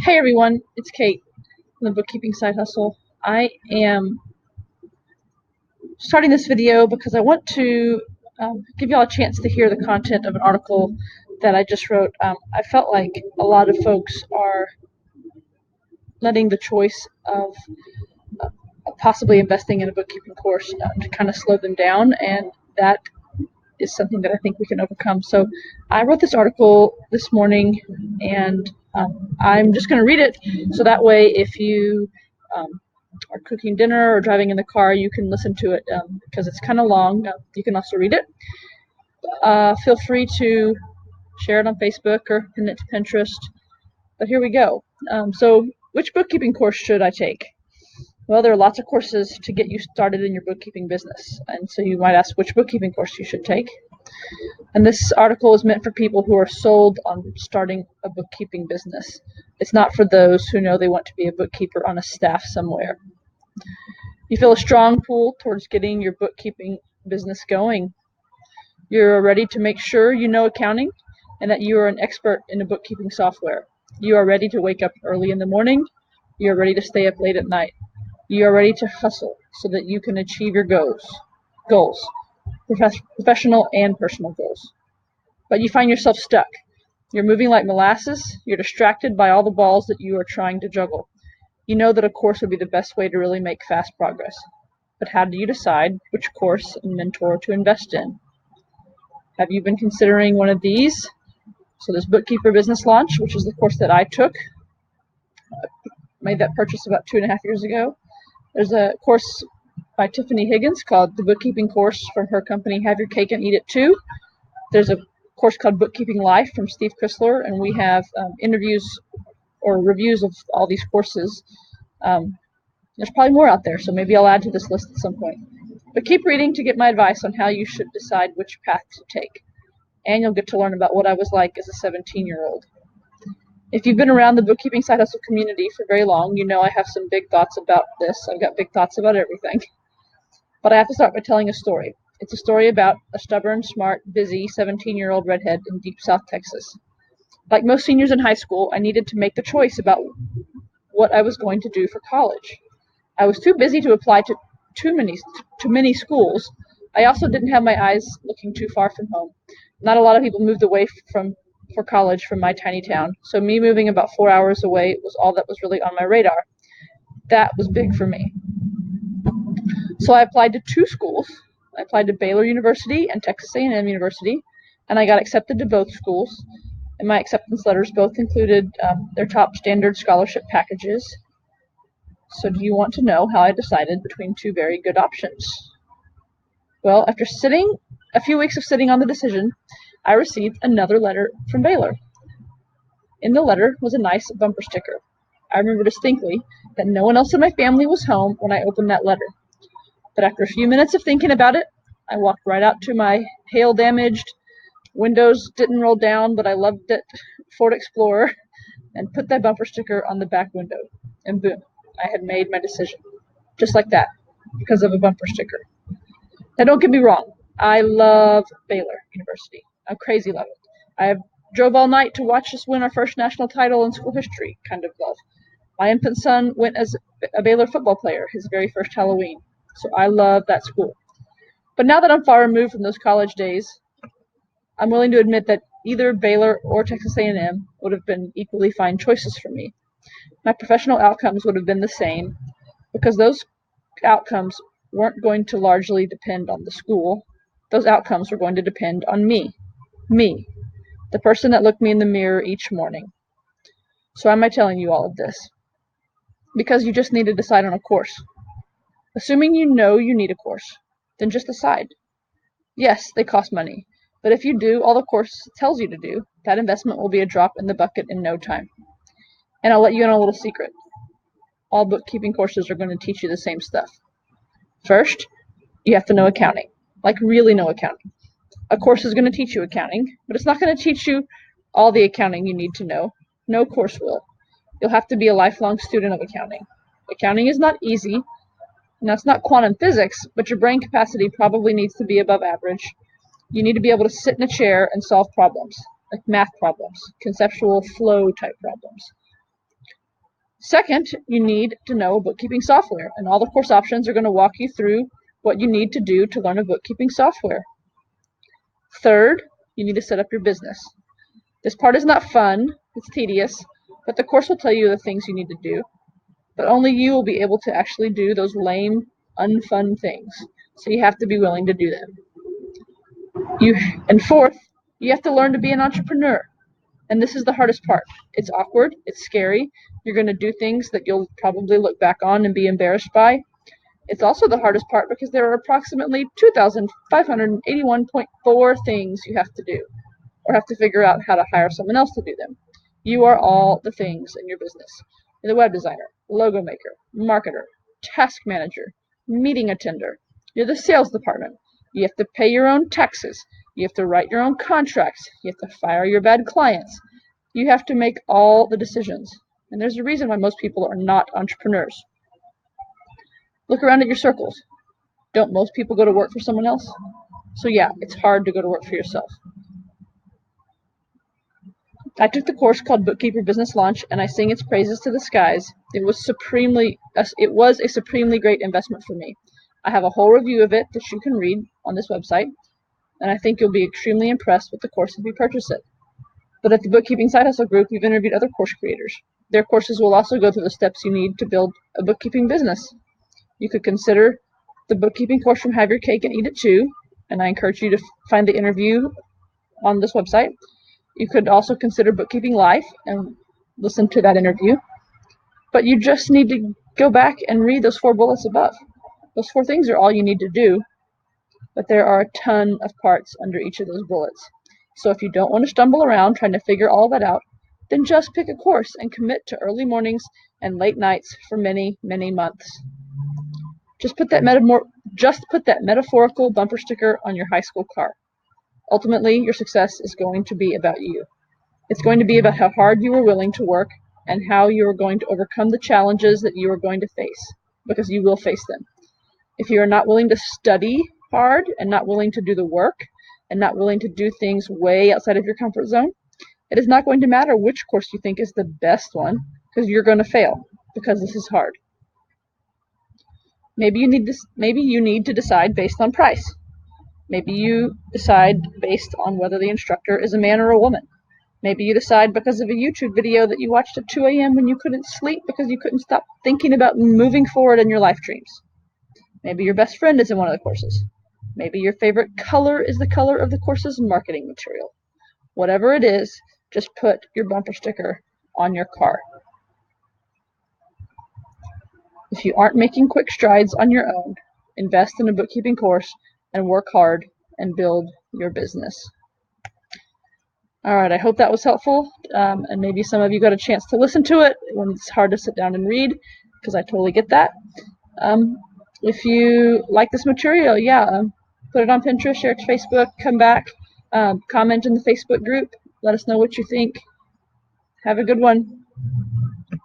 Hey everyone, it's Kate from the Bookkeeping Side Hustle. I am starting this video because I want to give y'all a chance to hear the content of an article that I just wrote. I felt like a lot of folks are letting the choice of possibly investing in a bookkeeping course to kind of slow them down, and that is something that I think we can overcome. So I wrote this article this morning, and I'm just going to read it so that way if you are cooking dinner or driving in the car, you can listen to it because it's kind of long. You can also read it. Feel free to share it on Facebook or pin it to Pinterest. But here we go. So which bookkeeping course should I take? Well, there are lots of courses to get you started in your bookkeeping business. And so you might ask which bookkeeping course you should take. And this article is meant for people who are sold on starting a bookkeeping business. It's not for those who know they want to be a bookkeeper on a staff somewhere. You feel a strong pull towards getting your bookkeeping business going. You're ready to make sure you know accounting and that you are an expert in the bookkeeping software. You are ready to wake up early in the morning. You are ready to stay up late at night. You are ready to hustle so that you can achieve your goals, professional and personal goals. But you find yourself stuck. You're moving like molasses. You're distracted by all the balls that you are trying to juggle. You know that a course would be the best way to really make fast progress. But how do you decide which course and mentor to invest in? Have you been considering one of these? So there's Bookkeeper Business Launch, which is the course that I took. Made that purchase about 2.5 years ago. There's a course by Tiffany Higgins called the Bookkeeping Course from her company Have Your Cake and Eat It Too. There's a course called Bookkeeping Life from Steve Chrysler, and we have interviews or reviews of all these courses. There's probably more out there, so maybe I'll add to this list at some point. But keep reading to get my advice on how you should decide which path to take. And you'll get to learn about what I was like as a 17-year-old. If you've been around the Bookkeeping Side Hustle community for very long, you know I have some big thoughts about this. I've got big thoughts about everything. But I have to start by telling a story. It's a story about a stubborn, smart, busy 17-year-old redhead in deep South Texas. Like most seniors in high school, I needed to make the choice about what I was going to do for college. I was too busy to apply to too many schools. I also didn't have my eyes looking too far from home. Not a lot of people moved away for college from my tiny town, so me moving about 4 hours away was all that was really on my radar. That was big for me. So I applied to 2 schools. I applied to Baylor University and Texas A&M University, and I got accepted to both schools. And my acceptance letters both included their top standard scholarship packages. So do you want to know how I decided between 2 very good options? Well, after a few weeks of sitting on the decision, I received another letter from Baylor. In the letter was a nice bumper sticker. I remember distinctly that no one else in my family was home when I opened that letter. But after a few minutes of thinking about it, I walked right out to my hail-damaged, windows didn't roll down, but I loved it, Ford Explorer, and put that bumper sticker on the back window. And boom, I had made my decision. Just like that, because of a bumper sticker. Now don't get me wrong, I love Baylor University. I crazy love it. I drove all night to watch us win our first national title in school history, kind of love. My infant son went as a Baylor football player his very first Halloween, so I love that school. But now that I'm far removed from those college days, I'm willing to admit that either Baylor or Texas A&M would have been equally fine choices for me. My professional outcomes would have been the same because those outcomes weren't going to largely depend on the school. Those outcomes were going to depend on me, the person that looked me in the mirror each morning. So why am I telling you all of this? Because you just need to decide on a course. Assuming you know you need a course, then just decide. Yes, they cost money, but if you do all the course tells you to do, that investment will be a drop in the bucket in no time. And I'll let you in on a little secret. All bookkeeping courses are going to teach you the same stuff. First, you have to know accounting, like really know accounting. A course is going to teach you accounting, but it's not going to teach you all the accounting you need to know. No course will. You'll have to be a lifelong student of accounting. Accounting is not easy. Now, it's not quantum physics, but your brain capacity probably needs to be above average. You need to be able to sit in a chair and solve problems, like math problems, conceptual flow type problems. Second, you need to know bookkeeping software, and all the course options are going to walk you through what you need to do to learn a bookkeeping software. Third, you need to set up your business. This part is not fun, it's tedious, but the course will tell you the things you need to do. But only you will be able to actually do those lame, unfun things. So you have to be willing to do them. And fourth, you have to learn to be an entrepreneur. And this is the hardest part. It's awkward, it's scary. You're going to do things that you'll probably look back on and be embarrassed by. It's also the hardest part because there are approximately 2,581.4 things you have to do, or have to figure out how to hire someone else to do them. You are all the things in your business. You're the web designer, logo maker, marketer, task manager, meeting attender. You're the sales department. You have to pay your own taxes. You have to write your own contracts. You have to fire your bad clients. You have to make all the decisions. And there's a reason why most people are not entrepreneurs. Look around at your circles. Don't most people go to work for someone else? So yeah, it's hard to go to work for yourself. I took the course called Bookkeeper Business Launch, and I sing its praises to the skies. It was a supremely great investment for me. I have a whole review of it that you can read on this website, and I think you'll be extremely impressed with the course if you purchase it. But at the Bookkeeping Side Hustle group, we've interviewed other course creators. Their courses will also go through the steps you need to build a bookkeeping business. You could consider the bookkeeping course from Have Your Cake and Eat It Too, and I encourage you to find the interview on this website. You could also consider Bookkeeping Life and listen to that interview. But you just need to go back and read those 4 bullets above. Those 4 things are all you need to do, but there are a ton of parts under each of those bullets. So if you don't want to stumble around trying to figure all that out, then just pick a course and commit to early mornings and late nights for many, many months. Just put that metaphorical bumper sticker on your high school car. Ultimately, your success is going to be about you. It's going to be about how hard you are willing to work and how you are going to overcome the challenges that you are going to face, because you will face them. If you are not willing to study hard and not willing to do the work and not willing to do things way outside of your comfort zone, it is not going to matter which course you think is the best one, because you're going to fail, because this is hard. Maybe you need to decide based on price. Maybe you decide based on whether the instructor is a man or a woman. Maybe you decide because of a YouTube video that you watched at 2 a.m. when you couldn't sleep because you couldn't stop thinking about moving forward in your life dreams. Maybe your best friend is in one of the courses. Maybe your favorite color is the color of the course's marketing material. Whatever it is, just put your bumper sticker on your car. If you aren't making quick strides on your own, invest in a bookkeeping course and work hard and build your business. All right, I hope that was helpful, and maybe some of you got a chance to listen to it when it's hard to sit down and read, because I totally get that. If you like this material, put it on Pinterest, share it to Facebook, come back, comment in the Facebook group, let us know what you think. Have a good one.